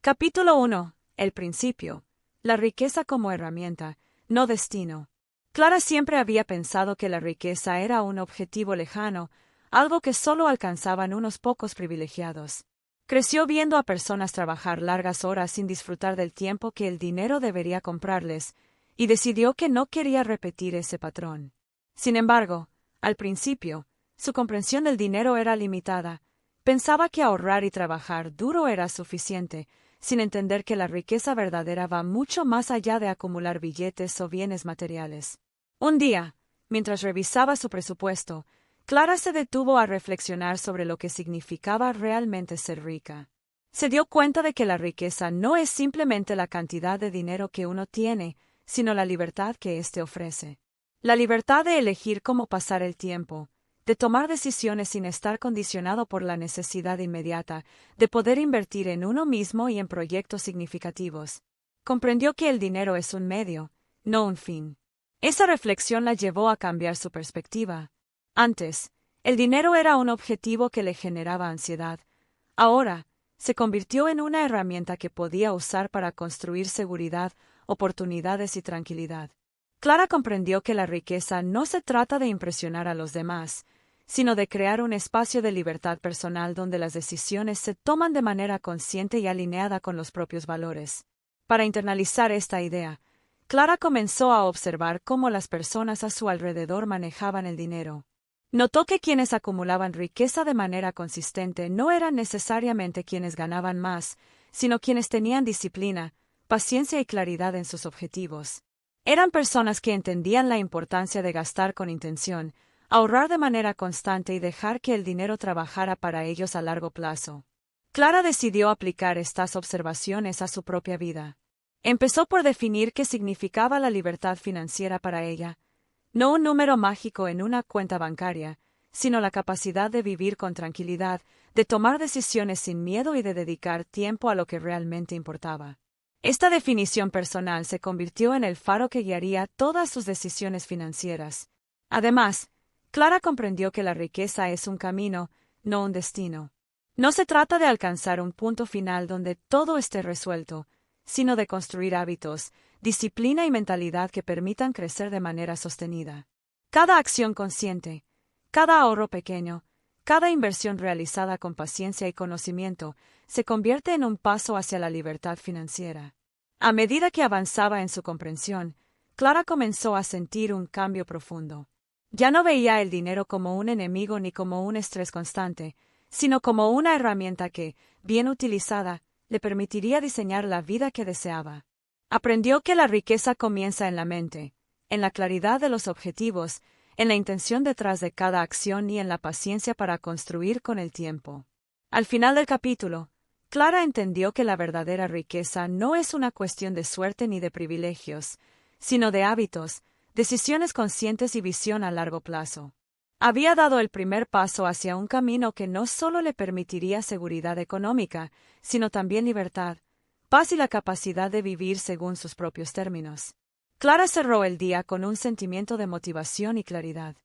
Capítulo 1. El principio. La riqueza como herramienta, no destino. Clara siempre había pensado que la riqueza era un objetivo lejano, algo que solo alcanzaban unos pocos privilegiados. Creció viendo a personas trabajar largas horas sin disfrutar del tiempo que el dinero debería comprarles, y decidió que no quería repetir ese patrón. Sin embargo, al principio, su comprensión del dinero era limitada. Pensaba que ahorrar y trabajar duro era suficiente, sin entender que la riqueza verdadera va mucho más allá de acumular billetes o bienes materiales. Un día, mientras revisaba su presupuesto, Clara se detuvo a reflexionar sobre lo que significaba realmente ser rica. Se dio cuenta de que la riqueza no es simplemente la cantidad de dinero que uno tiene, sino la libertad que éste ofrece. La libertad de elegir cómo pasar el tiempo, de tomar decisiones sin estar condicionado por la necesidad inmediata, de poder invertir en uno mismo y en proyectos significativos. Comprendió que el dinero es un medio, no un fin. Esa reflexión la llevó a cambiar su perspectiva. Antes, el dinero era un objetivo que le generaba ansiedad. Ahora, se convirtió en una herramienta que podía usar para construir seguridad, oportunidades y tranquilidad. Clara comprendió que la riqueza no se trata de impresionar a los demás, sino de crear un espacio de libertad personal donde las decisiones se toman de manera consciente y alineada con los propios valores. Para internalizar esta idea, Clara comenzó a observar cómo las personas a su alrededor manejaban el dinero. Notó que quienes acumulaban riqueza de manera consistente no eran necesariamente quienes ganaban más, sino quienes tenían disciplina, paciencia y claridad en sus objetivos. Eran personas que entendían la importancia de gastar con intención, ahorrar de manera constante y dejar que el dinero trabajara para ellos a largo plazo. Clara decidió aplicar estas observaciones a su propia vida. Empezó por definir qué significaba la libertad financiera para ella. No un número mágico en una cuenta bancaria, sino la capacidad de vivir con tranquilidad, de tomar decisiones sin miedo y de dedicar tiempo a lo que realmente importaba. Esta definición personal se convirtió en el faro que guiaría todas sus decisiones financieras. Además, Clara comprendió que la riqueza es un camino, no un destino. No se trata de alcanzar un punto final donde todo esté resuelto, sino de construir hábitos, disciplina y mentalidad que permitan crecer de manera sostenida. Cada acción consciente, cada ahorro pequeño, cada inversión realizada con paciencia y conocimiento se convierte en un paso hacia la libertad financiera. A medida que avanzaba en su comprensión, Clara comenzó a sentir un cambio profundo. Ya no veía el dinero como un enemigo ni como un estrés constante, sino como una herramienta que, bien utilizada, le permitiría diseñar la vida que deseaba. Aprendió que la riqueza comienza en la mente, en la claridad de los objetivos, en la intención detrás de cada acción y en la paciencia para construir con el tiempo. Al final del capítulo, Clara entendió que la verdadera riqueza no es una cuestión de suerte ni de privilegios, sino de hábitos, decisiones conscientes y visión a largo plazo. Había dado el primer paso hacia un camino que no solo le permitiría seguridad económica, sino también libertad, paz y la capacidad de vivir según sus propios términos. Clara cerró el día con un sentimiento de motivación y claridad.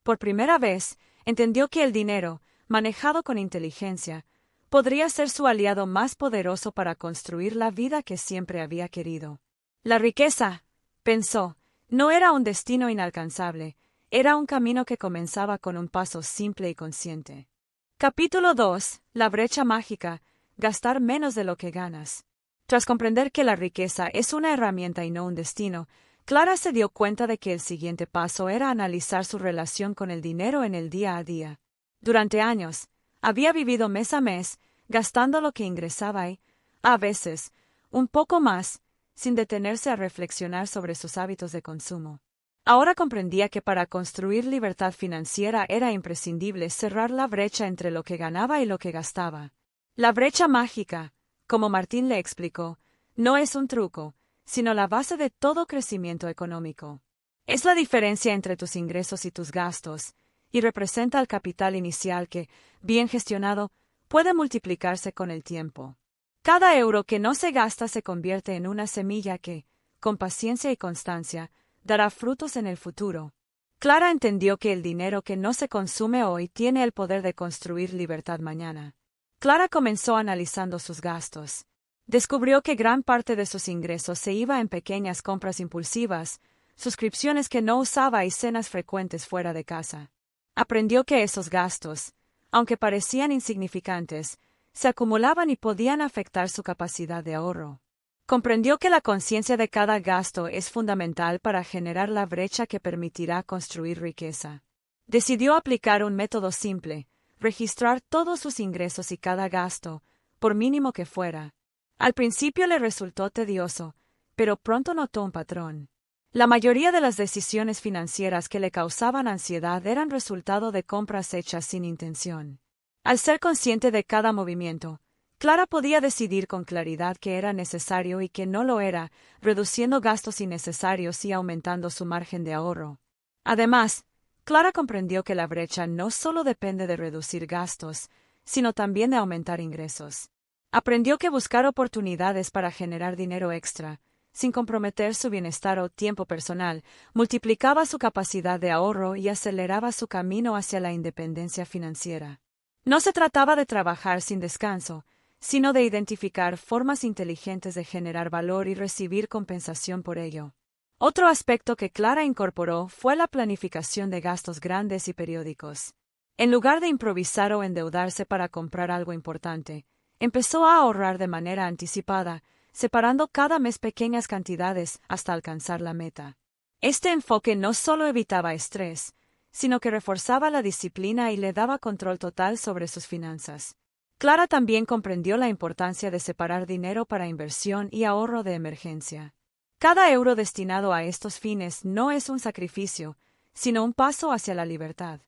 Por primera vez, entendió que el dinero, manejado con inteligencia, podría ser su aliado más poderoso para construir la vida que siempre había querido. La riqueza, pensó, no era un destino inalcanzable, era un camino que comenzaba con un paso simple y consciente. Capítulo 2. La brecha mágica. Gastar menos de lo que ganas. Tras comprender que la riqueza es una herramienta y no un destino, Clara se dio cuenta de que el siguiente paso era analizar su relación con el dinero en el día a día. Durante años, había vivido mes a mes, gastando lo que ingresaba y, a veces, un poco más, sin detenerse a reflexionar sobre sus hábitos de consumo. Ahora comprendía que para construir libertad financiera era imprescindible cerrar la brecha entre lo que ganaba y lo que gastaba. La brecha mágica, como Martín le explicó, no es un truco, sino la base de todo crecimiento económico. Es la diferencia entre tus ingresos y tus gastos, y representa el capital inicial que, bien gestionado, puede multiplicarse con el tiempo. Cada euro que no se gasta se convierte en una semilla que, con paciencia y constancia, dará frutos en el futuro. Clara entendió que el dinero que no se consume hoy tiene el poder de construir libertad mañana. Clara comenzó analizando sus gastos. Descubrió que gran parte de sus ingresos se iba en pequeñas compras impulsivas, suscripciones que no usaba y cenas frecuentes fuera de casa. Aprendió que esos gastos, aunque parecían insignificantes, se acumulaban y podían afectar su capacidad de ahorro. Comprendió que la conciencia de cada gasto es fundamental para generar la brecha que permitirá construir riqueza. Decidió aplicar un método simple: registrar todos sus ingresos y cada gasto, por mínimo que fuera. Al principio le resultó tedioso, pero pronto notó un patrón. La mayoría de las decisiones financieras que le causaban ansiedad eran resultado de compras hechas sin intención. Al ser consciente de cada movimiento, Clara podía decidir con claridad qué era necesario y qué no lo era, reduciendo gastos innecesarios y aumentando su margen de ahorro. Además, Clara comprendió que la brecha no solo depende de reducir gastos, sino también de aumentar ingresos. Aprendió que buscar oportunidades para generar dinero extra, sin comprometer su bienestar o tiempo personal, multiplicaba su capacidad de ahorro y aceleraba su camino hacia la independencia financiera. No se trataba de trabajar sin descanso, sino de identificar formas inteligentes de generar valor y recibir compensación por ello. Otro aspecto que Clara incorporó fue la planificación de gastos grandes y periódicos. En lugar de improvisar o endeudarse para comprar algo importante, empezó a ahorrar de manera anticipada, separando cada mes pequeñas cantidades hasta alcanzar la meta. Este enfoque no solo evitaba estrés, sino que reforzaba la disciplina y le daba control total sobre sus finanzas. Clara también comprendió la importancia de separar dinero para inversión y ahorro de emergencia. Cada euro destinado a estos fines no es un sacrificio, sino un paso hacia la libertad.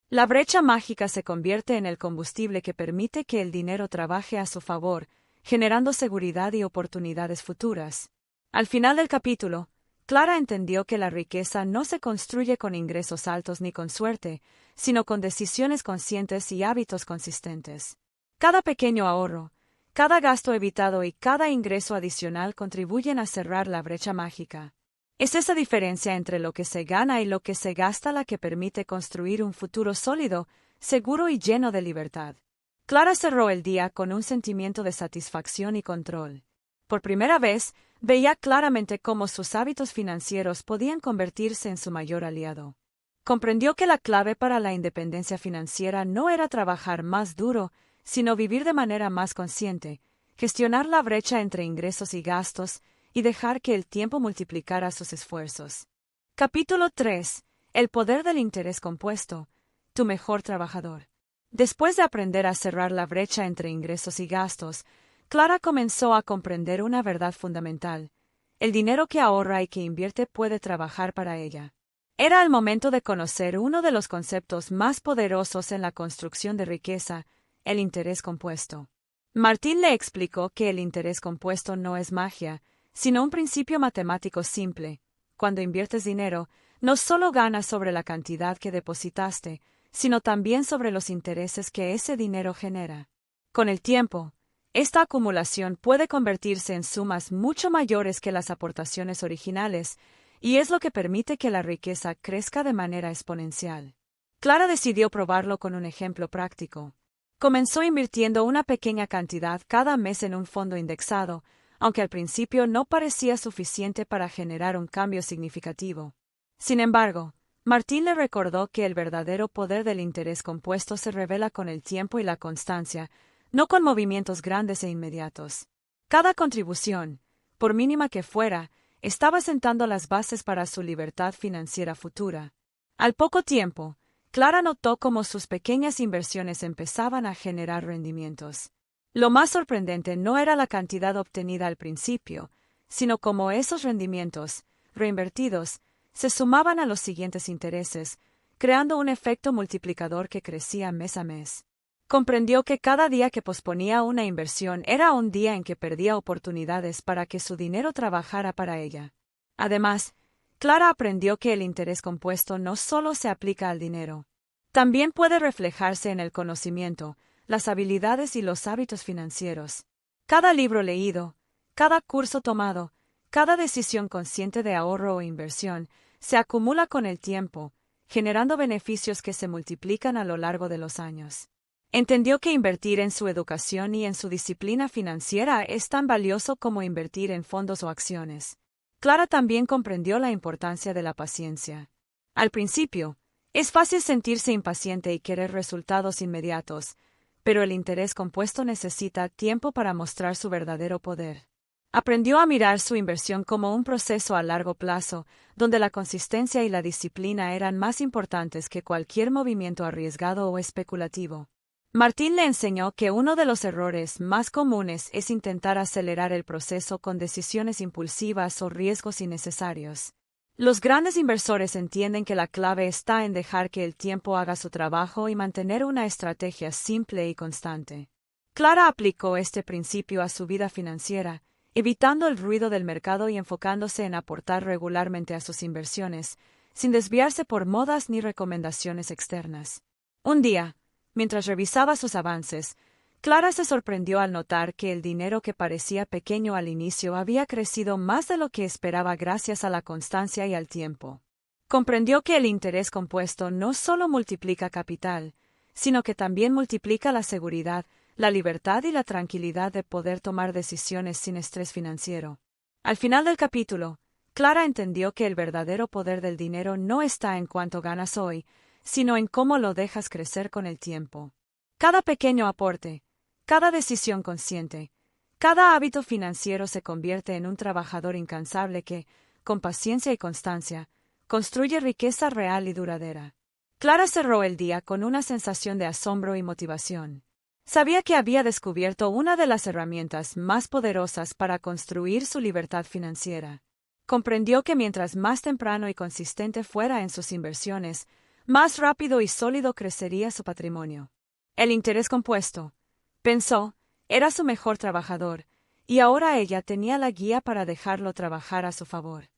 La brecha mágica se convierte en el combustible que permite que el dinero trabaje a su favor, generando seguridad y oportunidades futuras. Al final del capítulo, Clara entendió que la riqueza no se construye con ingresos altos ni con suerte, sino con decisiones conscientes y hábitos consistentes. Cada pequeño ahorro, cada gasto evitado y cada ingreso adicional contribuyen a cerrar la brecha mágica. Es esa diferencia entre lo que se gana y lo que se gasta la que permite construir un futuro sólido, seguro y lleno de libertad. Clara cerró el día con un sentimiento de satisfacción y control. Por primera vez, veía claramente cómo sus hábitos financieros podían convertirse en su mayor aliado. Comprendió que la clave para la independencia financiera no era trabajar más duro, sino vivir de manera más consciente, gestionar la brecha entre ingresos y gastos, y dejar que el tiempo multiplicara sus esfuerzos. Capítulo 3. El poder del interés compuesto. Tu mejor trabajador. Después de aprender a cerrar la brecha entre ingresos y gastos, Clara comenzó a comprender una verdad fundamental: el dinero que ahorra y que invierte puede trabajar para ella. Era el momento de conocer uno de los conceptos más poderosos en la construcción de riqueza: el interés compuesto. Martín le explicó que el interés compuesto no es magia, sino un principio matemático simple. Cuando inviertes dinero, no solo ganas sobre la cantidad que depositaste, sino también sobre los intereses que ese dinero genera. Con el tiempo, esta acumulación puede convertirse en sumas mucho mayores que las aportaciones originales, y es lo que permite que la riqueza crezca de manera exponencial. Clara decidió probarlo con un ejemplo práctico. Comenzó invirtiendo una pequeña cantidad cada mes en un fondo indexado, aunque al principio no parecía suficiente para generar un cambio significativo. Sin embargo, Martín le recordó que el verdadero poder del interés compuesto se revela con el tiempo y la constancia, no con movimientos grandes e inmediatos. Cada contribución, por mínima que fuera, estaba sentando las bases para su libertad financiera futura. Al poco tiempo, Clara notó cómo sus pequeñas inversiones empezaban a generar rendimientos. Lo más sorprendente no era la cantidad obtenida al principio, sino cómo esos rendimientos, reinvertidos, se sumaban a los siguientes intereses, creando un efecto multiplicador que crecía mes a mes. Comprendió que cada día que posponía una inversión era un día en que perdía oportunidades para que su dinero trabajara para ella. Además, Clara aprendió que el interés compuesto no solo se aplica al dinero. También puede reflejarse en el conocimiento, las habilidades y los hábitos financieros. Cada libro leído, cada curso tomado, cada decisión consciente de ahorro o inversión, se acumula con el tiempo, generando beneficios que se multiplican a lo largo de los años. Entendió que invertir en su educación y en su disciplina financiera es tan valioso como invertir en fondos o acciones. Clara también comprendió la importancia de la paciencia. Al principio, es fácil sentirse impaciente y querer resultados inmediatos, pero el interés compuesto necesita tiempo para mostrar su verdadero poder. Aprendió a mirar su inversión como un proceso a largo plazo, donde la consistencia y la disciplina eran más importantes que cualquier movimiento arriesgado o especulativo. Martín le enseñó que uno de los errores más comunes es intentar acelerar el proceso con decisiones impulsivas o riesgos innecesarios. Los grandes inversores entienden que la clave está en dejar que el tiempo haga su trabajo y mantener una estrategia simple y constante. Clara aplicó este principio a su vida financiera, evitando el ruido del mercado y enfocándose en aportar regularmente a sus inversiones, sin desviarse por modas ni recomendaciones externas. Un día, mientras revisaba sus avances, Clara se sorprendió al notar que el dinero que parecía pequeño al inicio había crecido más de lo que esperaba gracias a la constancia y al tiempo. Comprendió que el interés compuesto no solo multiplica capital, sino que también multiplica la seguridad, la libertad y la tranquilidad de poder tomar decisiones sin estrés financiero. Al final del capítulo, Clara entendió que el verdadero poder del dinero no está en cuánto ganas hoy, sino en cómo lo dejas crecer con el tiempo. Cada pequeño aporte, cada decisión consciente, cada hábito financiero se convierte en un trabajador incansable que, con paciencia y constancia, construye riqueza real y duradera. Clara cerró el día con una sensación de asombro y motivación. Sabía que había descubierto una de las herramientas más poderosas para construir su libertad financiera. Comprendió que mientras más temprano y consistente fuera en sus inversiones, más rápido y sólido crecería su patrimonio. El interés compuesto, pensó, era su mejor trabajador, y ahora ella tenía la guía para dejarlo trabajar a su favor.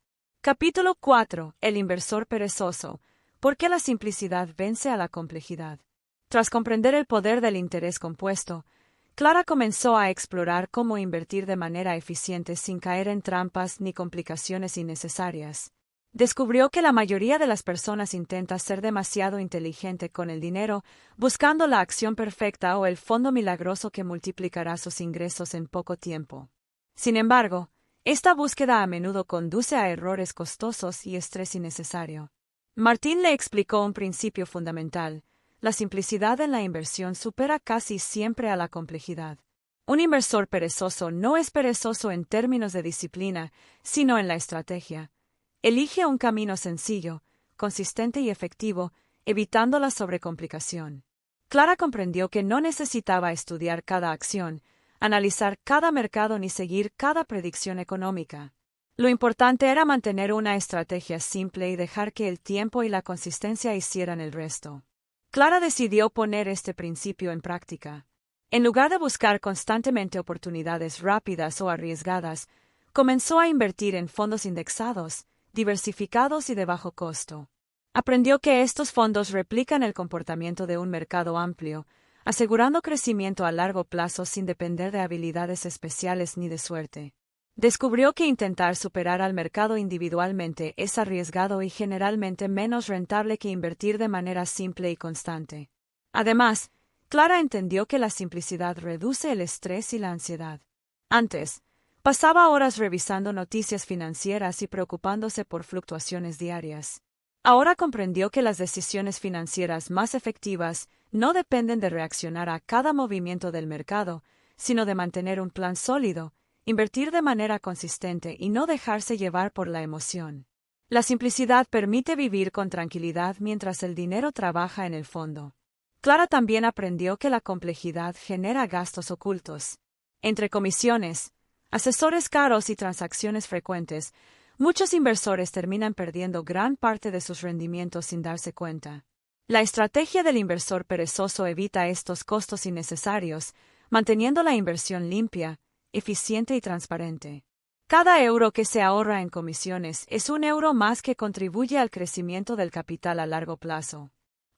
Capítulo 4. El inversor perezoso. ¿Por qué la simplicidad vence a la complejidad? Tras comprender el poder del interés compuesto, Clara comenzó a explorar cómo invertir de manera eficiente sin caer en trampas ni complicaciones innecesarias. Descubrió que la mayoría de las personas intenta ser demasiado inteligente con el dinero, buscando la acción perfecta o el fondo milagroso que multiplicará sus ingresos en poco tiempo. Sin embargo, esta búsqueda a menudo conduce a errores costosos y estrés innecesario. Martín le explicó un principio fundamental: la simplicidad en la inversión supera casi siempre a la complejidad. Un inversor perezoso no es perezoso en términos de disciplina, sino en la estrategia. Elige un camino sencillo, consistente y efectivo, evitando la sobrecomplicación. Clara comprendió que no necesitaba estudiar cada acción, analizar cada mercado ni seguir cada predicción económica. Lo importante era mantener una estrategia simple y dejar que el tiempo y la consistencia hicieran el resto. Clara decidió poner este principio en práctica. En lugar de buscar constantemente oportunidades rápidas o arriesgadas, comenzó a invertir en fondos indexados, diversificados y de bajo costo. Aprendió que estos fondos replican el comportamiento de un mercado amplio, asegurando crecimiento a largo plazo sin depender de habilidades especiales ni de suerte. Descubrió que intentar superar al mercado individualmente es arriesgado y generalmente menos rentable que invertir de manera simple y constante. Además, Clara entendió que la simplicidad reduce el estrés y la ansiedad. Antes, pasaba horas revisando noticias financieras y preocupándose por fluctuaciones diarias. Ahora comprendió que las decisiones financieras más efectivas no dependen de reaccionar a cada movimiento del mercado, sino de mantener un plan sólido, invertir de manera consistente y no dejarse llevar por la emoción. La simplicidad permite vivir con tranquilidad mientras el dinero trabaja en el fondo. Clara también aprendió que la complejidad genera gastos ocultos. Entre comisiones, asesores caros y transacciones frecuentes, muchos inversores terminan perdiendo gran parte de sus rendimientos sin darse cuenta. La estrategia del inversor perezoso evita estos costos innecesarios, manteniendo la inversión limpia, eficiente y transparente. Cada euro que se ahorra en comisiones es un euro más que contribuye al crecimiento del capital a largo plazo.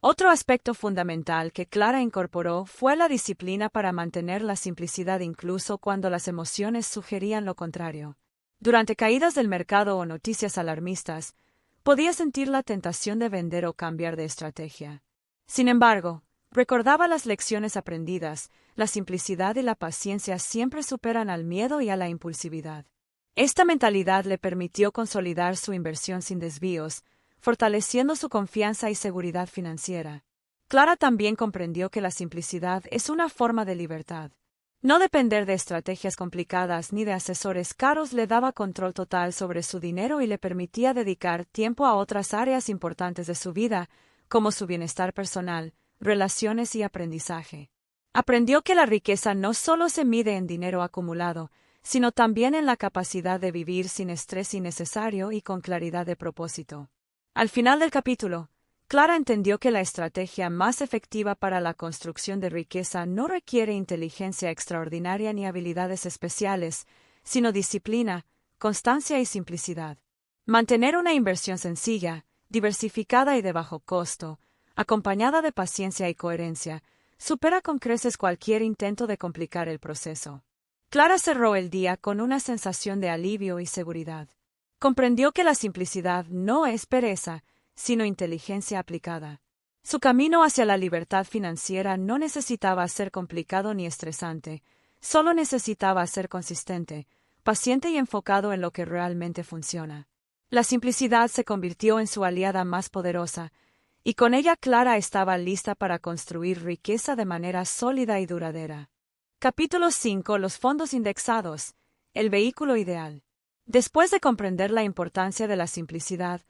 Otro aspecto fundamental que Clara incorporó fue la disciplina para mantener la simplicidad incluso cuando las emociones sugerían lo contrario. Durante caídas del mercado o noticias alarmistas, podía sentir la tentación de vender o cambiar de estrategia. Sin embargo, Recordaba las lecciones aprendidas, la simplicidad y la paciencia siempre superan al miedo y a la impulsividad. Esta mentalidad le permitió consolidar su inversión sin desvíos, fortaleciendo su confianza y seguridad financiera. Clara también comprendió que la simplicidad es una forma de libertad. No depender de estrategias complicadas ni de asesores caros le daba control total sobre su dinero y le permitía dedicar tiempo a otras áreas importantes de su vida, como su bienestar personal, relaciones y aprendizaje. Aprendió que la riqueza no solo se mide en dinero acumulado, sino también en la capacidad de vivir sin estrés innecesario y con claridad de propósito. Al final del capítulo, Clara entendió que la estrategia más efectiva para la construcción de riqueza no requiere inteligencia extraordinaria ni habilidades especiales, sino disciplina, constancia y simplicidad. Mantener una inversión sencilla, diversificada y de bajo costo, acompañada de paciencia y coherencia, supera con creces cualquier intento de complicar el proceso. Clara cerró el día con una sensación de alivio y seguridad. Comprendió que la simplicidad no es pereza, sino inteligencia aplicada. Su camino hacia la libertad financiera no necesitaba ser complicado ni estresante, solo necesitaba ser consistente, paciente y enfocado en lo que realmente funciona. La simplicidad se convirtió en su aliada más poderosa, y con ella Clara estaba lista para construir riqueza de manera sólida y duradera. Capítulo 5. Los fondos indexados. El vehículo ideal. Después de comprender la importancia de la simplicidad,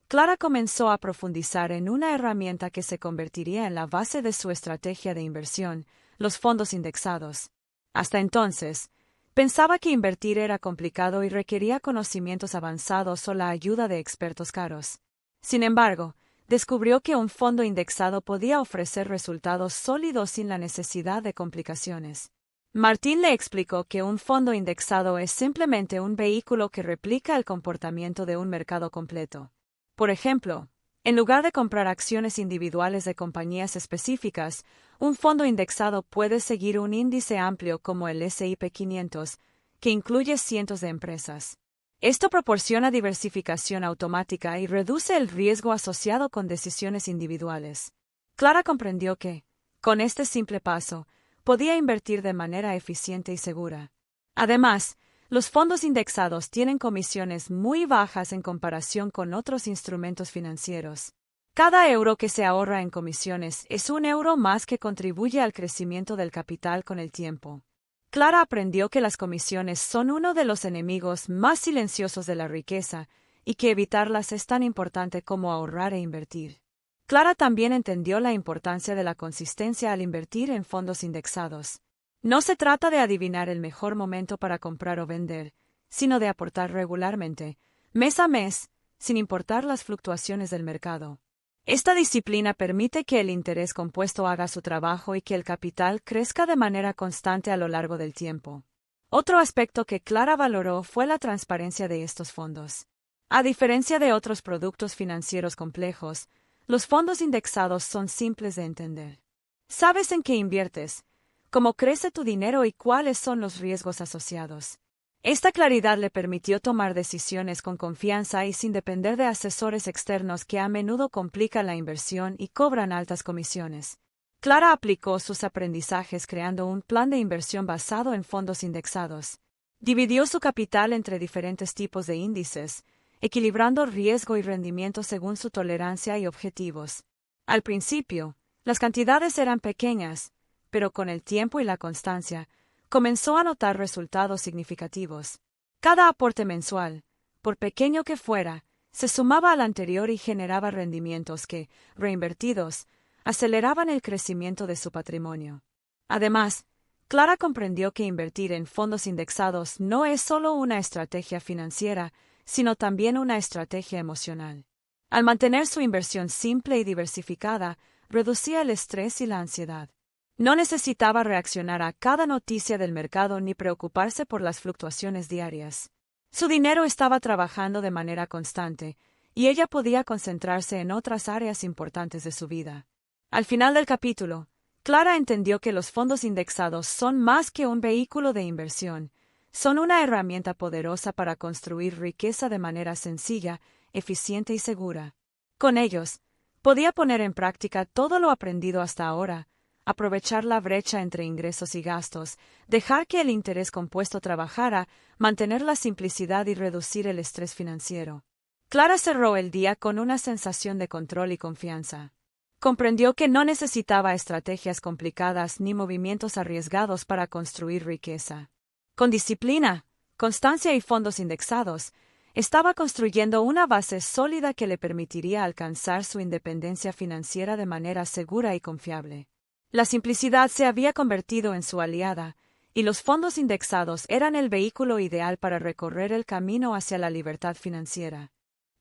Clara comenzó a profundizar en una herramienta que se convertiría en la base de su estrategia de inversión, los fondos indexados. Hasta entonces, pensaba que invertir era complicado y requería conocimientos avanzados o la ayuda de expertos caros. Sin embargo, descubrió que un fondo indexado podía ofrecer resultados sólidos sin la necesidad de complicaciones. Martín le explicó que un fondo indexado es simplemente un vehículo que replica el comportamiento de un mercado completo. Por ejemplo, en lugar de comprar acciones individuales de compañías específicas, un fondo indexado puede seguir un índice amplio como el S&P 500, que incluye cientos de empresas. Esto proporciona diversificación automática y reduce el riesgo asociado con decisiones individuales. Clara comprendió que, con este simple paso, podía invertir de manera eficiente y segura. Además, los fondos indexados tienen comisiones muy bajas en comparación con otros instrumentos financieros. Cada euro que se ahorra en comisiones es un euro más que contribuye al crecimiento del capital con el tiempo. Clara aprendió que las comisiones son uno de los enemigos más silenciosos de la riqueza y que evitarlas es tan importante como ahorrar e invertir. Clara también entendió la importancia de la consistencia al invertir en fondos indexados. No se trata de adivinar el mejor momento para comprar o vender, sino de aportar regularmente, mes a mes, sin importar las fluctuaciones del mercado. Esta disciplina permite que el interés compuesto haga su trabajo y que el capital crezca de manera constante a lo largo del tiempo. Otro aspecto que Clara valoró fue la transparencia de estos fondos. A diferencia de otros productos financieros complejos, los fondos indexados son simples de entender. Sabes en qué inviertes, cómo crece tu dinero y cuáles son los riesgos asociados. Esta claridad le permitió tomar decisiones con confianza y sin depender de asesores externos que a menudo complican la inversión y cobran altas comisiones. Clara aplicó sus aprendizajes creando un plan de inversión basado en fondos indexados. Dividió su capital entre diferentes tipos de índices, equilibrando riesgo y rendimiento según su tolerancia y objetivos. Al principio, las cantidades eran pequeñas, pero con el tiempo y la constancia, comenzó a notar resultados significativos. Cada aporte mensual, por pequeño que fuera, se sumaba al anterior y generaba rendimientos que, reinvertidos, aceleraban el crecimiento de su patrimonio. Además, Clara comprendió que invertir en fondos indexados no es solo una estrategia financiera, sino también una estrategia emocional. Al mantener su inversión simple y diversificada, reducía el estrés y la ansiedad. No necesitaba reaccionar a cada noticia del mercado ni preocuparse por las fluctuaciones diarias. Su dinero estaba trabajando de manera constante, y ella podía concentrarse en otras áreas importantes de su vida. Al final del capítulo, Clara entendió que los fondos indexados son más que un vehículo de inversión, son una herramienta poderosa para construir riqueza de manera sencilla, eficiente y segura. Con ellos, podía poner en práctica todo lo aprendido hasta ahora, aprovechar la brecha entre ingresos y gastos, dejar que el interés compuesto trabajara, mantener la simplicidad y reducir el estrés financiero. Clara cerró el día con una sensación de control y confianza. Comprendió que no necesitaba estrategias complicadas ni movimientos arriesgados para construir riqueza. Con disciplina, constancia y fondos indexados, estaba construyendo una base sólida que le permitiría alcanzar su independencia financiera de manera segura y confiable. La simplicidad se había convertido en su aliada, y los fondos indexados eran el vehículo ideal para recorrer el camino hacia la libertad financiera.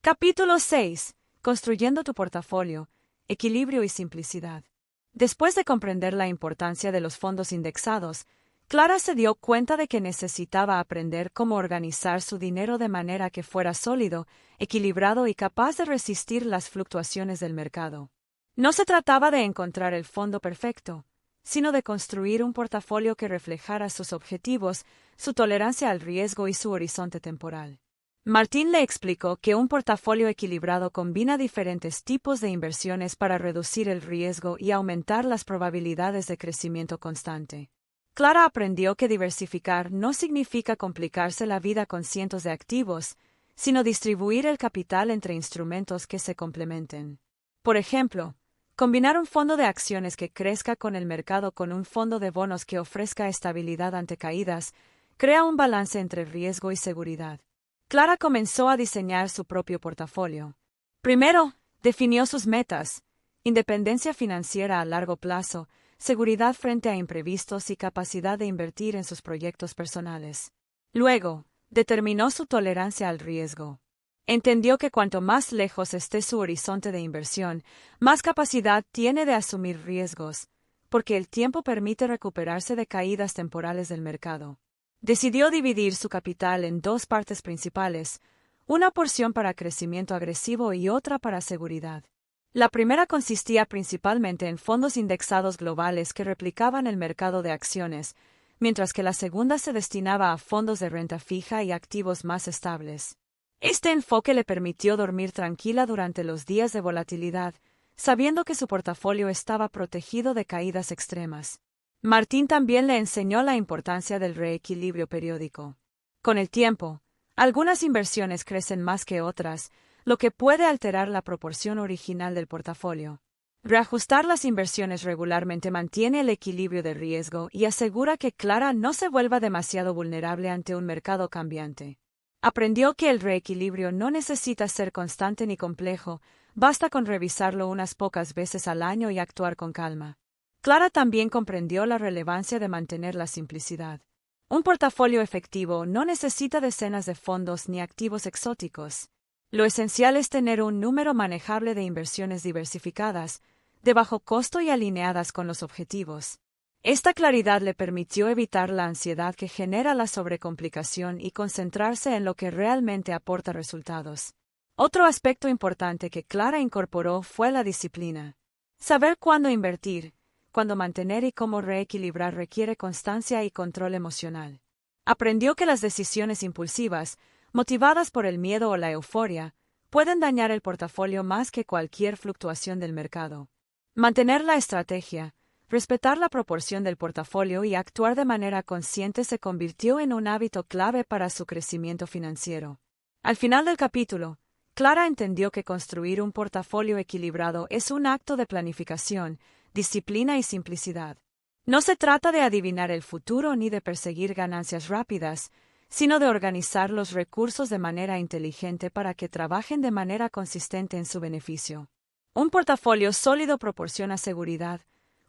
Capítulo 6. Construyendo tu portafolio, equilibrio y simplicidad. Después de comprender la importancia de los fondos indexados, Clara se dio cuenta de que necesitaba aprender cómo organizar su dinero de manera que fuera sólido, equilibrado y capaz de resistir las fluctuaciones del mercado. No se trataba de encontrar el fondo perfecto, sino de construir un portafolio que reflejara sus objetivos, su tolerancia al riesgo y su horizonte temporal. Martín le explicó que un portafolio equilibrado combina diferentes tipos de inversiones para reducir el riesgo y aumentar las probabilidades de crecimiento constante. Clara aprendió que diversificar no significa complicarse la vida con cientos de activos, sino distribuir el capital entre instrumentos que se complementen. Por ejemplo, combinar un fondo de acciones que crezca con el mercado con un fondo de bonos que ofrezca estabilidad ante caídas, crea un balance entre riesgo y seguridad. Clara comenzó a diseñar su propio portafolio. Primero, definió sus metas: independencia financiera a largo plazo, seguridad frente a imprevistos y capacidad de invertir en sus proyectos personales. Luego, determinó su tolerancia al riesgo. Entendió que cuanto más lejos esté su horizonte de inversión, más capacidad tiene de asumir riesgos, porque el tiempo permite recuperarse de caídas temporales del mercado. Decidió dividir su capital en dos partes principales, una porción para crecimiento agresivo y otra para seguridad. La primera consistía principalmente en fondos indexados globales que replicaban el mercado de acciones, mientras que la segunda se destinaba a fondos de renta fija y activos más estables. Este enfoque le permitió dormir tranquila durante los días de volatilidad, sabiendo que su portafolio estaba protegido de caídas extremas. Martín también le enseñó la importancia del reequilibrio periódico. Con el tiempo, algunas inversiones crecen más que otras, lo que puede alterar la proporción original del portafolio. Reajustar las inversiones regularmente mantiene el equilibrio de riesgo y asegura que Clara no se vuelva demasiado vulnerable ante un mercado cambiante. Aprendió que el reequilibrio no necesita ser constante ni complejo, basta con revisarlo unas pocas veces al año y actuar con calma. Clara también comprendió la relevancia de mantener la simplicidad. Un portafolio efectivo no necesita decenas de fondos ni activos exóticos. Lo esencial es tener un número manejable de inversiones diversificadas, de bajo costo y alineadas con los objetivos. Esta claridad le permitió evitar la ansiedad que genera la sobrecomplicación y concentrarse en lo que realmente aporta resultados. Otro aspecto importante que Clara incorporó fue la disciplina. Saber cuándo invertir, cuándo mantener y cómo reequilibrar requiere constancia y control emocional. Aprendió que las decisiones impulsivas, motivadas por el miedo o la euforia, pueden dañar el portafolio más que cualquier fluctuación del mercado. Mantener la estrategia, respetar la proporción del portafolio y actuar de manera consciente se convirtió en un hábito clave para su crecimiento financiero. Al final del capítulo, Clara entendió que construir un portafolio equilibrado es un acto de planificación, disciplina y simplicidad. No se trata de adivinar el futuro ni de perseguir ganancias rápidas, sino de organizar los recursos de manera inteligente para que trabajen de manera consistente en su beneficio. Un portafolio sólido proporciona seguridad,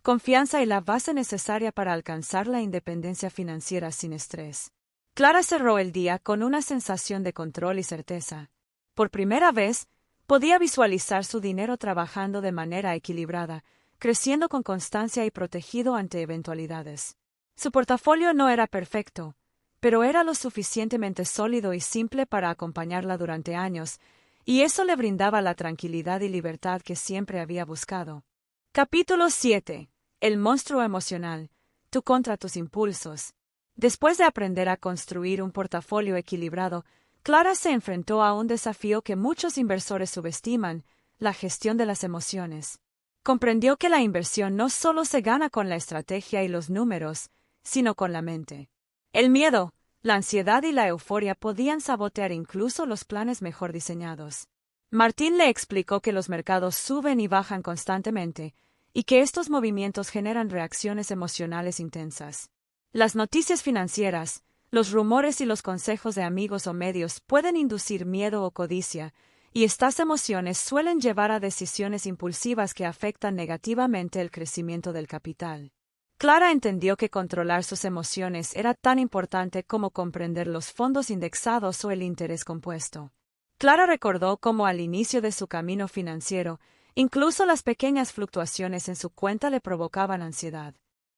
confianza y la base necesaria para alcanzar la independencia financiera sin estrés. Clara cerró el día con una sensación de control y certeza. Por primera vez, podía visualizar su dinero trabajando de manera equilibrada, creciendo con constancia y protegido ante eventualidades. Su portafolio no era perfecto, pero era lo suficientemente sólido y simple para acompañarla durante años, y eso le brindaba la tranquilidad y libertad que siempre había buscado. Capítulo 7. El monstruo emocional. Tú contra tus impulsos. Después de aprender a construir un portafolio equilibrado, Clara se enfrentó a un desafío que muchos inversores subestiman: la gestión de las emociones. Comprendió que la inversión no solo se gana con la estrategia y los números, sino con la mente. El miedo, la ansiedad y la euforia podían sabotear incluso los planes mejor diseñados. Martín le explicó que los mercados suben y bajan constantemente, y que estos movimientos generan reacciones emocionales intensas. Las noticias financieras, los rumores y los consejos de amigos o medios pueden inducir miedo o codicia, y estas emociones suelen llevar a decisiones impulsivas que afectan negativamente el crecimiento del capital. Clara entendió que controlar sus emociones era tan importante como comprender los fondos indexados o el interés compuesto. Clara recordó cómo al inicio de su camino financiero, incluso las pequeñas fluctuaciones en su cuenta le provocaban ansiedad.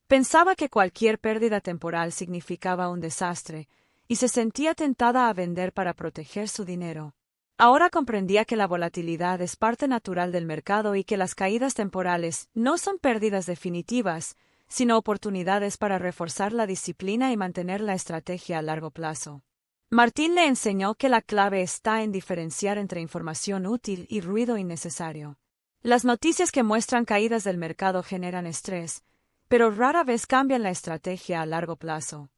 Pensaba que cualquier pérdida temporal significaba un desastre, y se sentía tentada a vender para proteger su dinero. Ahora comprendía que la volatilidad es parte natural del mercado y que las caídas temporales no son pérdidas definitivas, sino oportunidades para reforzar la disciplina y mantener la estrategia a largo plazo. Martín le enseñó que la clave está en diferenciar entre información útil y ruido innecesario. Las noticias que muestran caídas del mercado generan estrés, pero rara vez cambian la estrategia a largo plazo.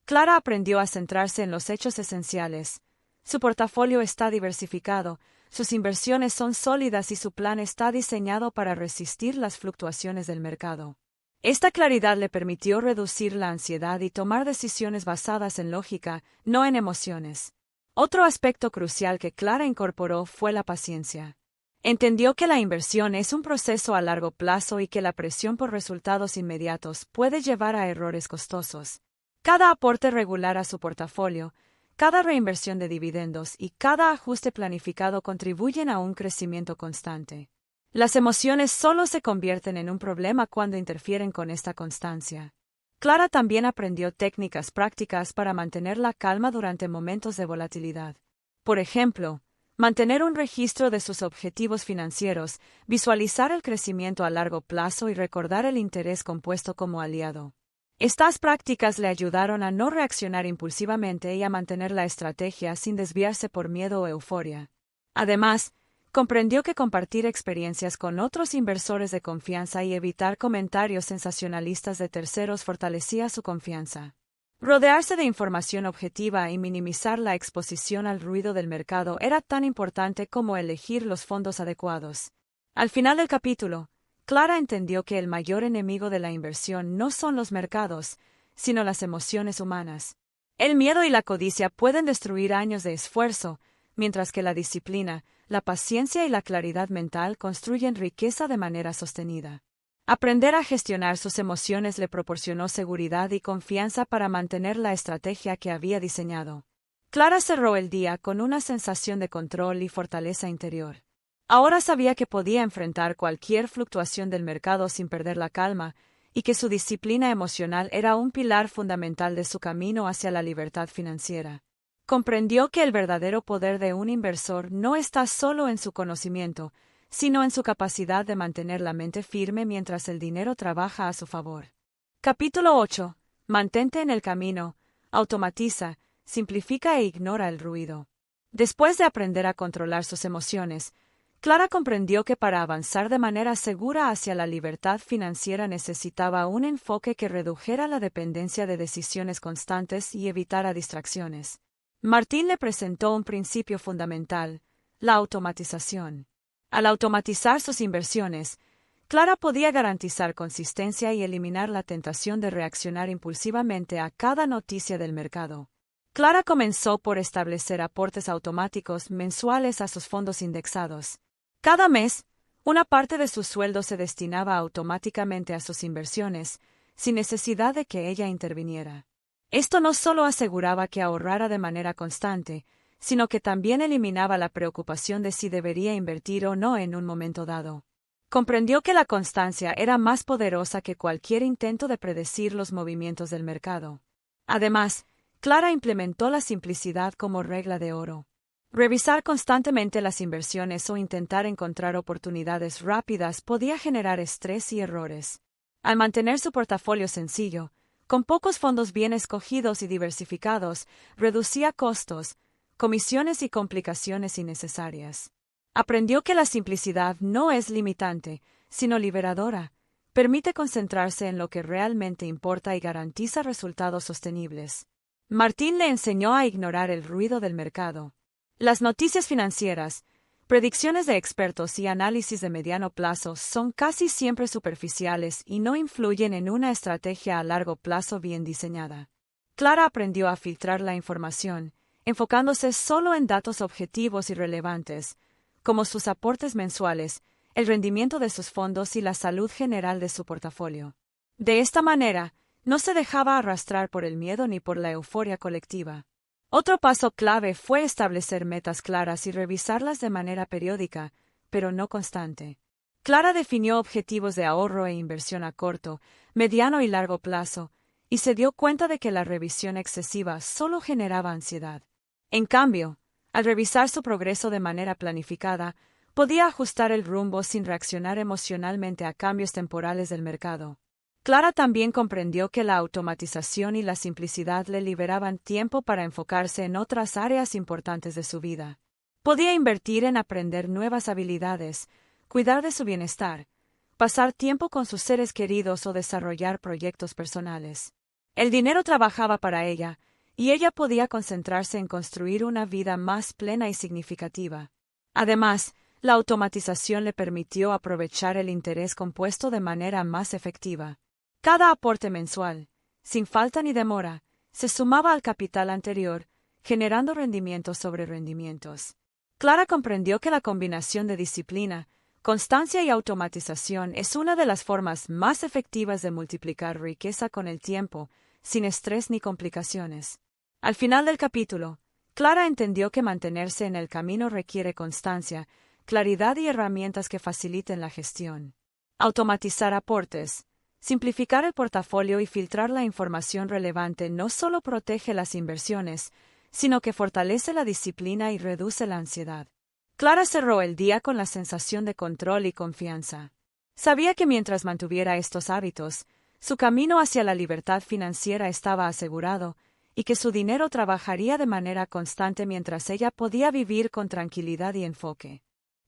Clara aprendió a centrarse en los hechos esenciales. Su portafolio está diversificado, sus inversiones son sólidas y su plan está diseñado para resistir las fluctuaciones del mercado. Esta claridad le permitió reducir la ansiedad y tomar decisiones basadas en lógica, no en emociones. Otro aspecto crucial que Clara incorporó fue la paciencia. Entendió que la inversión es un proceso a largo plazo y que la presión por resultados inmediatos puede llevar a errores costosos. Cada aporte regular a su portafolio, cada reinversión de dividendos y cada ajuste planificado contribuyen a un crecimiento constante. Las emociones solo se convierten en un problema cuando interfieren con esta constancia. Clara también aprendió técnicas prácticas para mantener la calma durante momentos de volatilidad. Por ejemplo, mantener un registro de sus objetivos financieros, visualizar el crecimiento a largo plazo y recordar el interés compuesto como aliado. Estas prácticas le ayudaron a no reaccionar impulsivamente y a mantener la estrategia sin desviarse por miedo o euforia. Además, comprendió que compartir experiencias con otros inversores de confianza y evitar comentarios sensacionalistas de terceros fortalecía su confianza. Rodearse de información objetiva y minimizar la exposición al ruido del mercado era tan importante como elegir los fondos adecuados. Al final del capítulo, Clara entendió que el mayor enemigo de la inversión no son los mercados, sino las emociones humanas. El miedo y la codicia pueden destruir años de esfuerzo, mientras que la disciplina, la paciencia y la claridad mental construyen riqueza de manera sostenida. Aprender a gestionar sus emociones le proporcionó seguridad y confianza para mantener la estrategia que había diseñado. Clara cerró el día con una sensación de control y fortaleza interior. Ahora sabía que podía enfrentar cualquier fluctuación del mercado sin perder la calma, y que su disciplina emocional era un pilar fundamental de su camino hacia la libertad financiera. Comprendió que el verdadero poder de un inversor no está solo en su conocimiento, sino en su capacidad de mantener la mente firme mientras el dinero trabaja a su favor. Capítulo 8. Mantente en el camino, automatiza, simplifica e ignora el ruido. Después de aprender a controlar sus emociones, Clara comprendió que para avanzar de manera segura hacia la libertad financiera necesitaba un enfoque que redujera la dependencia de decisiones constantes y evitara distracciones. Martín le presentó un principio fundamental, la automatización. Al automatizar sus inversiones, Clara podía garantizar consistencia y eliminar la tentación de reaccionar impulsivamente a cada noticia del mercado. Clara comenzó por establecer aportes automáticos mensuales a sus fondos indexados. Cada mes, una parte de su sueldo se destinaba automáticamente a sus inversiones, sin necesidad de que ella interviniera. Esto no solo aseguraba que ahorrara de manera constante, sino que también eliminaba la preocupación de si debería invertir o no en un momento dado. Comprendió que la constancia era más poderosa que cualquier intento de predecir los movimientos del mercado. Además, Clara implementó la simplicidad como regla de oro. Revisar constantemente las inversiones o intentar encontrar oportunidades rápidas podía generar estrés y errores. Al mantener su portafolio sencillo, con pocos fondos bien escogidos y diversificados, reducía costos, comisiones y complicaciones innecesarias. Aprendió que la simplicidad no es limitante, sino liberadora. Permite concentrarse en lo que realmente importa y garantiza resultados sostenibles. Martín le enseñó a ignorar el ruido del mercado. Las noticias financieras, predicciones de expertos y análisis de mediano plazo son casi siempre superficiales y no influyen en una estrategia a largo plazo bien diseñada. Clara aprendió a filtrar la información, enfocándose solo en datos objetivos y relevantes, como sus aportes mensuales, el rendimiento de sus fondos y la salud general de su portafolio. De esta manera, no se dejaba arrastrar por el miedo ni por la euforia colectiva. Otro paso clave fue establecer metas claras y revisarlas de manera periódica, pero no constante. Clara definió objetivos de ahorro e inversión a corto, mediano y largo plazo, y se dio cuenta de que la revisión excesiva solo generaba ansiedad. En cambio, al revisar su progreso de manera planificada, podía ajustar el rumbo sin reaccionar emocionalmente a cambios temporales del mercado. Clara también comprendió que la automatización y la simplicidad le liberaban tiempo para enfocarse en otras áreas importantes de su vida. Podía invertir en aprender nuevas habilidades, cuidar de su bienestar, pasar tiempo con sus seres queridos o desarrollar proyectos personales. El dinero trabajaba para ella, y ella podía concentrarse en construir una vida más plena y significativa. Además, la automatización le permitió aprovechar el interés compuesto de manera más efectiva. Cada aporte mensual, sin falta ni demora, se sumaba al capital anterior, generando rendimientos sobre rendimientos. Clara comprendió que la combinación de disciplina, constancia y automatización es una de las formas más efectivas de multiplicar riqueza con el tiempo, sin estrés ni complicaciones. Al final del capítulo, Clara entendió que mantenerse en el camino requiere constancia, claridad y herramientas que faciliten la gestión. Automatizar aportes, simplificar el portafolio y filtrar la información relevante no solo protege las inversiones, sino que fortalece la disciplina y reduce la ansiedad. Clara cerró el día con la sensación de control y confianza. Sabía que mientras mantuviera estos hábitos, su camino hacia la libertad financiera estaba asegurado, y que su dinero trabajaría de manera constante mientras ella podía vivir con tranquilidad y enfoque.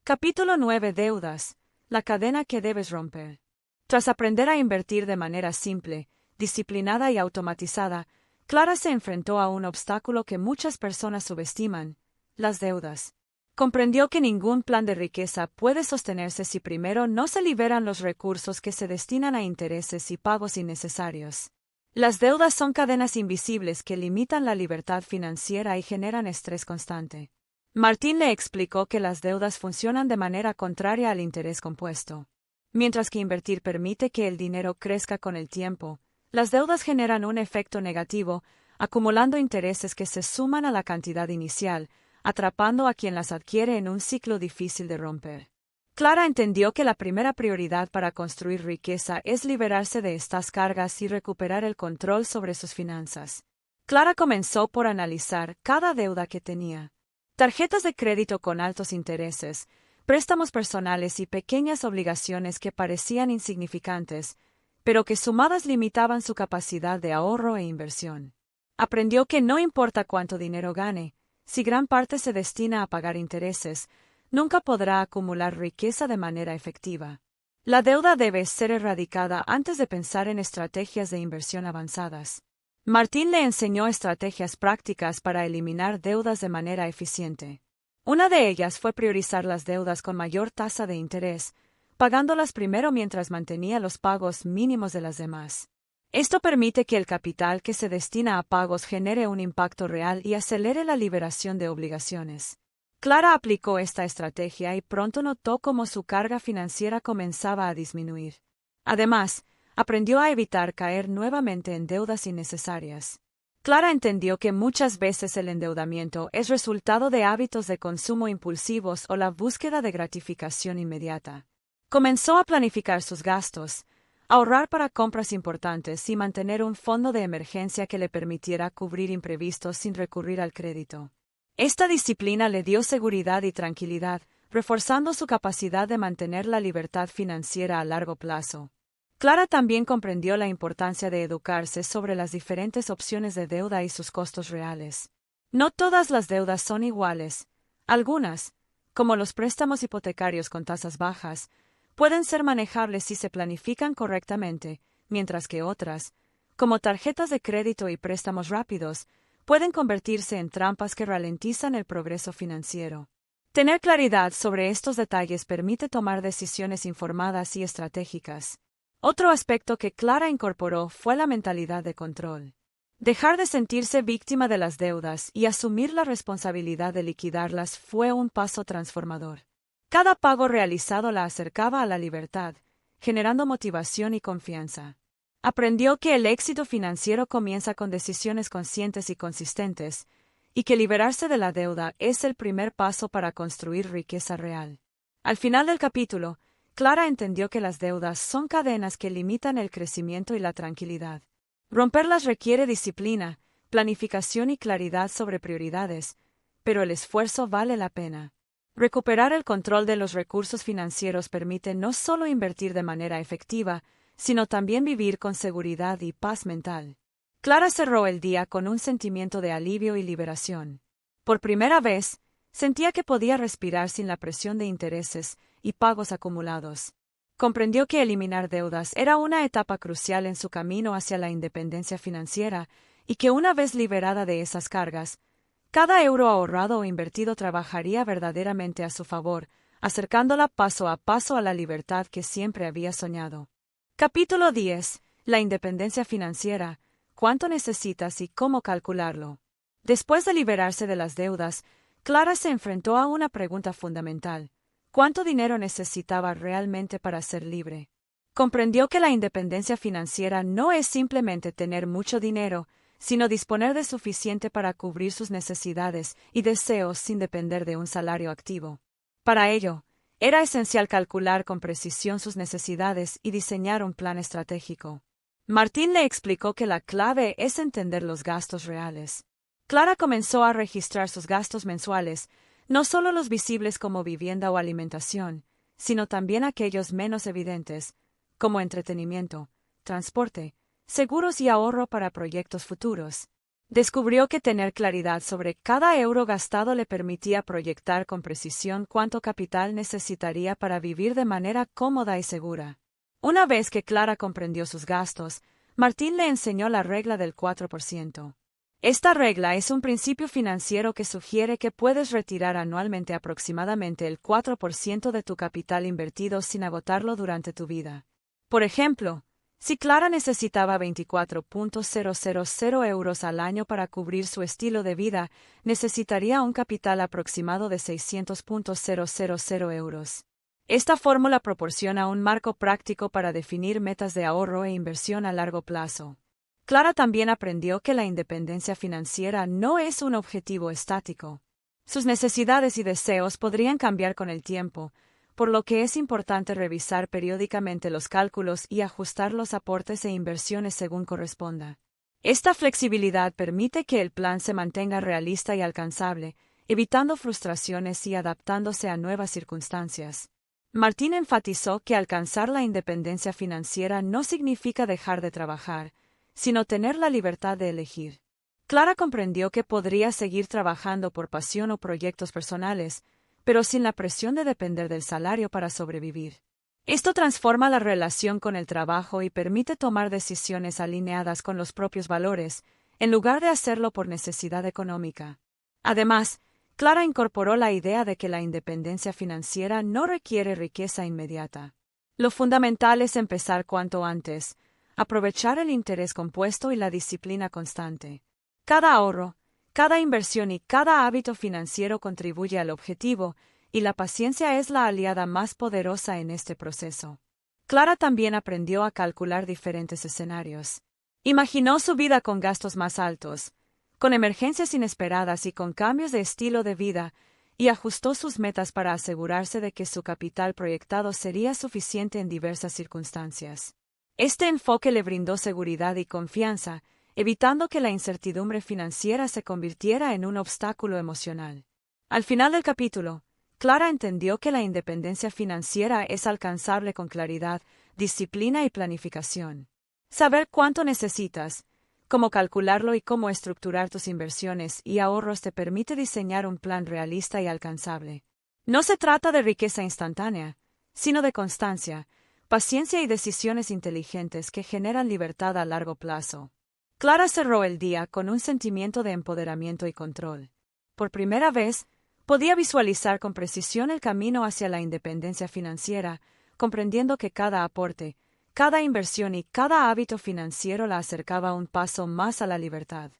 Capítulo 9. Deudas. La cadena que debes romper. Tras aprender a invertir de manera simple, disciplinada y automatizada, Clara se enfrentó a un obstáculo que muchas personas subestiman: las deudas. Comprendió que ningún plan de riqueza puede sostenerse si primero no se liberan los recursos que se destinan a intereses y pagos innecesarios. Las deudas son cadenas invisibles que limitan la libertad financiera y generan estrés constante. Martín le explicó que las deudas funcionan de manera contraria al interés compuesto. Mientras que invertir permite que el dinero crezca con el tiempo, las deudas generan un efecto negativo, acumulando intereses que se suman a la cantidad inicial, atrapando a quien las adquiere en un ciclo difícil de romper. Clara entendió que la primera prioridad para construir riqueza es liberarse de estas cargas y recuperar el control sobre sus finanzas. Clara comenzó por analizar cada deuda que tenía. Tarjetas de crédito con altos intereses, préstamos personales y pequeñas obligaciones que parecían insignificantes, pero que sumadas limitaban su capacidad de ahorro e inversión. Aprendió que no importa cuánto dinero gane, si gran parte se destina a pagar intereses, nunca podrá acumular riqueza de manera efectiva. La deuda debe ser erradicada antes de pensar en estrategias de inversión avanzadas. Martín le enseñó estrategias prácticas para eliminar deudas de manera eficiente. Una de ellas fue priorizar las deudas con mayor tasa de interés, pagándolas primero mientras mantenía los pagos mínimos de las demás. Esto permite que el capital que se destina a pagos genere un impacto real y acelere la liberación de obligaciones. Clara aplicó esta estrategia y pronto notó cómo su carga financiera comenzaba a disminuir. Además, aprendió a evitar caer nuevamente en deudas innecesarias. Clara entendió que muchas veces el endeudamiento es resultado de hábitos de consumo impulsivos o la búsqueda de gratificación inmediata. Comenzó a planificar sus gastos, ahorrar para compras importantes y mantener un fondo de emergencia que le permitiera cubrir imprevistos sin recurrir al crédito. Esta disciplina le dio seguridad y tranquilidad, reforzando su capacidad de mantener la libertad financiera a largo plazo. Clara también comprendió la importancia de educarse sobre las diferentes opciones de deuda y sus costos reales. No todas las deudas son iguales. Algunas, como los préstamos hipotecarios con tasas bajas, pueden ser manejables si se planifican correctamente, mientras que otras, como tarjetas de crédito y préstamos rápidos, pueden convertirse en trampas que ralentizan el progreso financiero. Tener claridad sobre estos detalles permite tomar decisiones informadas y estratégicas. Otro aspecto que Clara incorporó fue la mentalidad de control. Dejar de sentirse víctima de las deudas y asumir la responsabilidad de liquidarlas fue un paso transformador. Cada pago realizado la acercaba a la libertad, generando motivación y confianza. Aprendió que el éxito financiero comienza con decisiones conscientes y consistentes, y que liberarse de la deuda es el primer paso para construir riqueza real. Al final del capítulo, Clara entendió que las deudas son cadenas que limitan el crecimiento y la tranquilidad. Romperlas requiere disciplina, planificación y claridad sobre prioridades, pero el esfuerzo vale la pena. Recuperar el control de los recursos financieros permite no solo invertir de manera efectiva, sino también vivir con seguridad y paz mental. Clara cerró el día con un sentimiento de alivio y liberación. Por primera vez, sentía que podía respirar sin la presión de intereses y pagos acumulados. Comprendió que eliminar deudas era una etapa crucial en su camino hacia la independencia financiera y que una vez liberada de esas cargas, cada euro ahorrado o invertido trabajaría verdaderamente a su favor, acercándola paso a paso a la libertad que siempre había soñado. Capítulo 10. La independencia financiera. ¿Cuánto necesitas y cómo calcularlo? Después de liberarse de las deudas, Clara se enfrentó a una pregunta fundamental. ¿Cuánto dinero necesitaba realmente para ser libre? Comprendió que la independencia financiera no es simplemente tener mucho dinero, sino disponer de suficiente para cubrir sus necesidades y deseos sin depender de un salario activo. Para ello, era esencial calcular con precisión sus necesidades y diseñar un plan estratégico. Martín le explicó que la clave es entender los gastos reales. Clara comenzó a registrar sus gastos mensuales, no solo los visibles como vivienda o alimentación, sino también aquellos menos evidentes, como entretenimiento, transporte, seguros y ahorro para proyectos futuros. Descubrió que tener claridad sobre cada euro gastado le permitía proyectar con precisión cuánto capital necesitaría para vivir de manera cómoda y segura. Una vez que Clara comprendió sus gastos, Martín le enseñó la regla del 4%. Esta regla es un principio financiero que sugiere que puedes retirar anualmente aproximadamente el 4% de tu capital invertido sin agotarlo durante tu vida. Por ejemplo, si Clara necesitaba 24.000 euros al año para cubrir su estilo de vida, necesitaría un capital aproximado de 600.000 euros. Esta fórmula proporciona un marco práctico para definir metas de ahorro e inversión a largo plazo. Clara también aprendió que la independencia financiera no es un objetivo estático. Sus necesidades y deseos podrían cambiar con el tiempo, por lo que es importante revisar periódicamente los cálculos y ajustar los aportes e inversiones según corresponda. Esta flexibilidad permite que el plan se mantenga realista y alcanzable, evitando frustraciones y adaptándose a nuevas circunstancias. Martín enfatizó que alcanzar la independencia financiera no significa dejar de trabajar, sino tener la libertad de elegir. Clara comprendió que podría seguir trabajando por pasión o proyectos personales, pero sin la presión de depender del salario para sobrevivir. Esto transforma la relación con el trabajo y permite tomar decisiones alineadas con los propios valores, en lugar de hacerlo por necesidad económica. Además, Clara incorporó la idea de que la independencia financiera no requiere riqueza inmediata. Lo fundamental es empezar cuanto antes, aprovechar el interés compuesto y la disciplina constante. Cada ahorro, cada inversión y cada hábito financiero contribuye al objetivo, y la paciencia es la aliada más poderosa en este proceso. Clara también aprendió a calcular diferentes escenarios. Imaginó su vida con gastos más altos, con emergencias inesperadas y con cambios de estilo de vida, y ajustó sus metas para asegurarse de que su capital proyectado sería suficiente en diversas circunstancias. Este enfoque le brindó seguridad y confianza, evitando que la incertidumbre financiera se convirtiera en un obstáculo emocional. Al final del capítulo, Clara entendió que la independencia financiera es alcanzable con claridad, disciplina y planificación. Saber cuánto necesitas, cómo calcularlo y cómo estructurar tus inversiones y ahorros te permite diseñar un plan realista y alcanzable. No se trata de riqueza instantánea, sino de constancia, paciencia y decisiones inteligentes que generan libertad a largo plazo. Clara cerró el día con un sentimiento de empoderamiento y control. Por primera vez, podía visualizar con precisión el camino hacia la independencia financiera, comprendiendo que cada aporte, cada inversión y cada hábito financiero la acercaba un paso más a la libertad.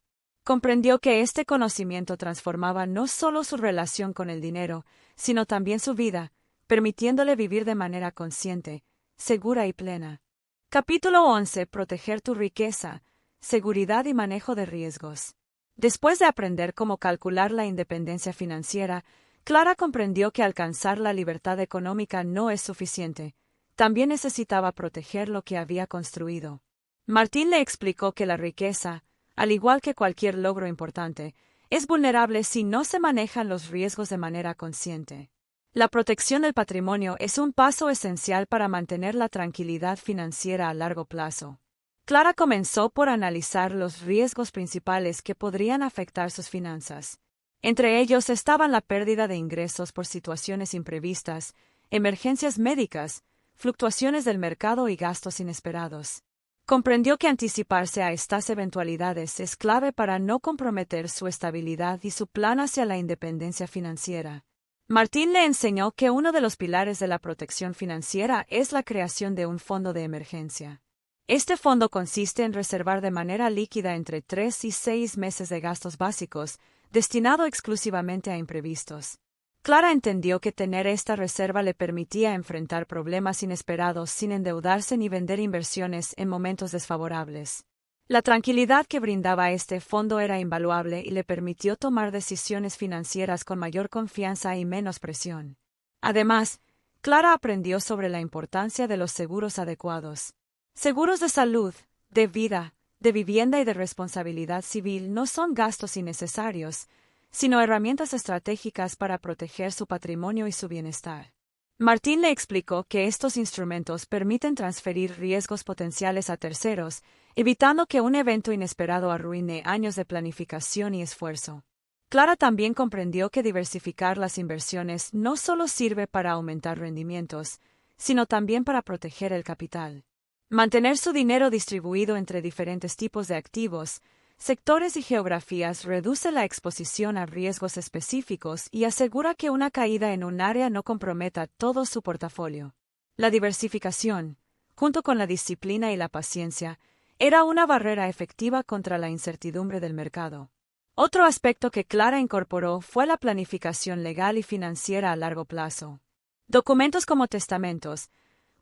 Comprendió que este conocimiento transformaba no solo su relación con el dinero, sino también su vida, permitiéndole vivir de manera consciente, segura y plena. Capítulo 11. Proteger tu riqueza, seguridad y manejo de riesgos. Después de aprender cómo calcular la independencia financiera, Clara comprendió que alcanzar la libertad económica no es suficiente. También necesitaba proteger lo que había construido. Martín le explicó que la riqueza, al igual que cualquier logro importante, es vulnerable si no se manejan los riesgos de manera consciente. La protección del patrimonio es un paso esencial para mantener la tranquilidad financiera a largo plazo. Clara comenzó por analizar los riesgos principales que podrían afectar sus finanzas. Entre ellos estaban la pérdida de ingresos por situaciones imprevistas, emergencias médicas, fluctuaciones del mercado y gastos inesperados. Comprendió que anticiparse a estas eventualidades es clave para no comprometer su estabilidad y su plan hacia la independencia financiera. Martín le enseñó que uno de los pilares de la protección financiera es la creación de un fondo de emergencia. Este fondo consiste en reservar de manera líquida entre 3 y 6 meses de gastos básicos, destinado exclusivamente a imprevistos. Clara entendió que tener esta reserva le permitía enfrentar problemas inesperados sin endeudarse ni vender inversiones en momentos desfavorables. La tranquilidad que brindaba este fondo era invaluable y le permitió tomar decisiones financieras con mayor confianza y menos presión. Además, Clara aprendió sobre la importancia de los seguros adecuados. Seguros de salud, de vida, de vivienda y de responsabilidad civil no son gastos innecesarios, sino herramientas estratégicas para proteger su patrimonio y su bienestar. Martín le explicó que estos instrumentos permiten transferir riesgos potenciales a terceros, evitando que un evento inesperado arruine años de planificación y esfuerzo. Clara también comprendió que diversificar las inversiones no solo sirve para aumentar rendimientos, sino también para proteger el capital. Mantener su dinero distribuido entre diferentes tipos de activos, sectores y geografías reduce la exposición a riesgos específicos y asegura que una caída en un área no comprometa todo su portafolio. La diversificación, junto con la disciplina y la paciencia, era una barrera efectiva contra la incertidumbre del mercado. Otro aspecto que Clara incorporó fue la planificación legal y financiera a largo plazo. Documentos como testamentos,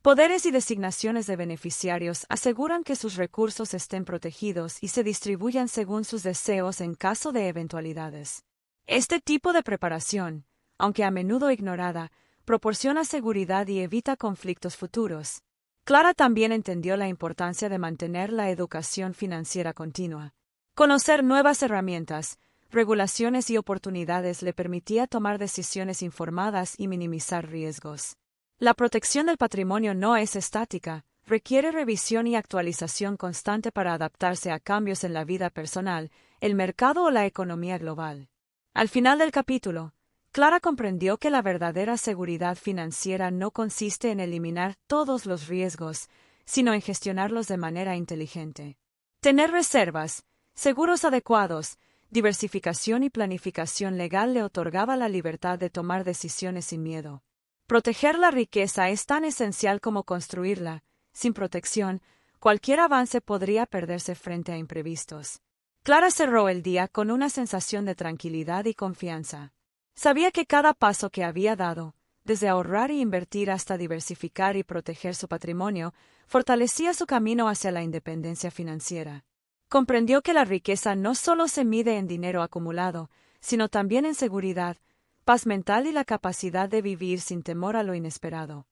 poderes y designaciones de beneficiarios aseguran que sus recursos estén protegidos y se distribuyan según sus deseos en caso de eventualidades. Este tipo de preparación, aunque a menudo ignorada, proporciona seguridad y evita conflictos futuros. Clara también entendió la importancia de mantener la educación financiera continua. Conocer nuevas herramientas, regulaciones y oportunidades le permitía tomar decisiones informadas y minimizar riesgos. La protección del patrimonio no es estática, requiere revisión y actualización constante para adaptarse a cambios en la vida personal, el mercado o la economía global. Al final del capítulo, Clara comprendió que la verdadera seguridad financiera no consiste en eliminar todos los riesgos, sino en gestionarlos de manera inteligente. Tener reservas, seguros adecuados, diversificación y planificación legal le otorgaba la libertad de tomar decisiones sin miedo. Proteger la riqueza es tan esencial como construirla. Sin protección, cualquier avance podría perderse frente a imprevistos. Clara cerró el día con una sensación de tranquilidad y confianza. Sabía que cada paso que había dado, desde ahorrar y invertir hasta diversificar y proteger su patrimonio, fortalecía su camino hacia la independencia financiera. Comprendió que la riqueza no solo se mide en dinero acumulado, sino también en seguridad, paz mental y la capacidad de vivir sin temor a lo inesperado.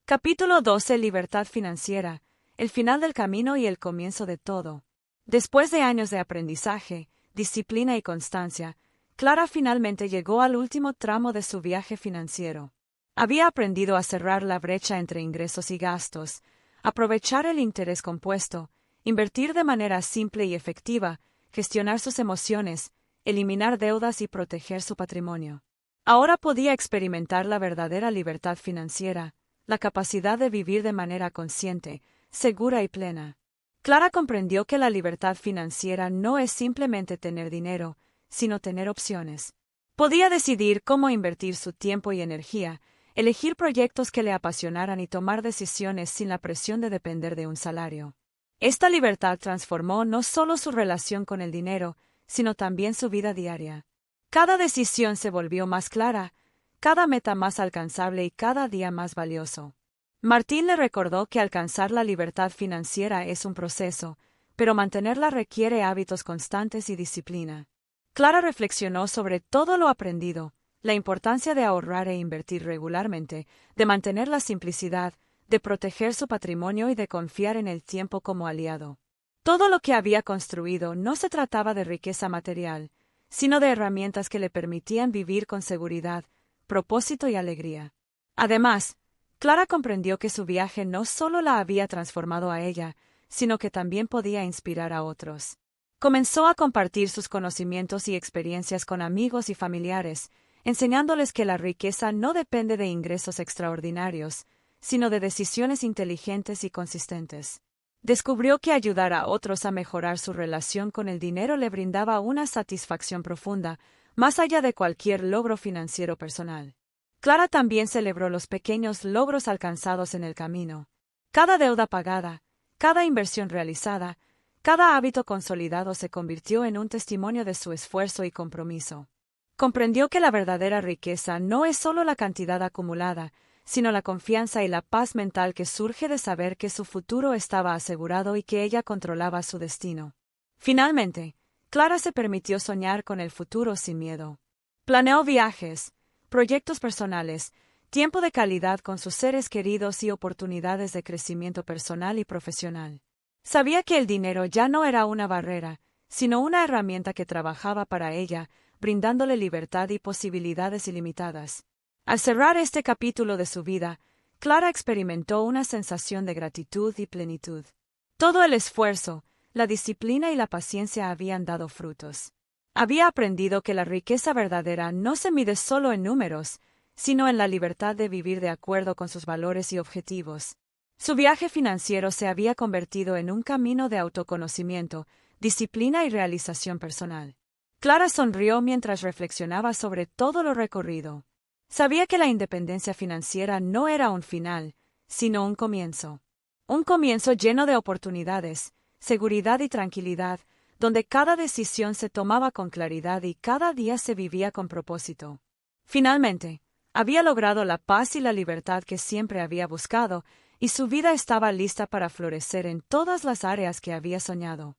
Capítulo 12. Libertad financiera, el final del camino y el comienzo de todo. Después de años de aprendizaje, disciplina y constancia, Clara finalmente llegó al último tramo de su viaje financiero. Había aprendido a cerrar la brecha entre ingresos y gastos, aprovechar el interés compuesto, invertir de manera simple y efectiva, gestionar sus emociones, eliminar deudas y proteger su patrimonio. Ahora podía experimentar la verdadera libertad financiera, la capacidad de vivir de manera consciente, segura y plena. Clara comprendió que la libertad financiera no es simplemente tener dinero, sino tener opciones. Podía decidir cómo invertir su tiempo y energía, elegir proyectos que le apasionaran y tomar decisiones sin la presión de depender de un salario. Esta libertad transformó no solo su relación con el dinero, sino también su vida diaria. Cada decisión se volvió más clara, cada meta más alcanzable y cada día más valioso. Martín le recordó que alcanzar la libertad financiera es un proceso, pero mantenerla requiere hábitos constantes y disciplina. Clara reflexionó sobre todo lo aprendido, la importancia de ahorrar e invertir regularmente, de mantener la simplicidad, de proteger su patrimonio y de confiar en el tiempo como aliado. Todo lo que había construido no se trataba de riqueza material, sino de herramientas que le permitían vivir con seguridad, propósito y alegría. Además, Clara comprendió que su viaje no solo la había transformado a ella, sino que también podía inspirar a otros. Comenzó a compartir sus conocimientos y experiencias con amigos y familiares, enseñándoles que la riqueza no depende de ingresos extraordinarios, sino de decisiones inteligentes y consistentes. Descubrió que ayudar a otros a mejorar su relación con el dinero le brindaba una satisfacción profunda, más allá de cualquier logro financiero personal. Clara también celebró los pequeños logros alcanzados en el camino. Cada deuda pagada, cada inversión realizada, cada hábito consolidado se convirtió en un testimonio de su esfuerzo y compromiso. Comprendió que la verdadera riqueza no es solo la cantidad acumulada, sino la confianza y la paz mental que surge de saber que su futuro estaba asegurado y que ella controlaba su destino. Finalmente, Clara se permitió soñar con el futuro sin miedo. Planeó viajes, proyectos personales, tiempo de calidad con sus seres queridos y oportunidades de crecimiento personal y profesional. Sabía que el dinero ya no era una barrera, sino una herramienta que trabajaba para ella, brindándole libertad y posibilidades ilimitadas. Al cerrar este capítulo de su vida, Clara experimentó una sensación de gratitud y plenitud. Todo el esfuerzo, la disciplina y la paciencia habían dado frutos. Había aprendido que la riqueza verdadera no se mide solo en números, sino en la libertad de vivir de acuerdo con sus valores y objetivos. Su viaje financiero se había convertido en un camino de autoconocimiento, disciplina y realización personal. Clara sonrió mientras reflexionaba sobre todo lo recorrido. Sabía que la independencia financiera no era un final, sino un comienzo. Un comienzo lleno de oportunidades, seguridad y tranquilidad, donde cada decisión se tomaba con claridad y cada día se vivía con propósito. Finalmente, había logrado la paz y la libertad que siempre había buscado, y su vida estaba lista para florecer en todas las áreas que había soñado.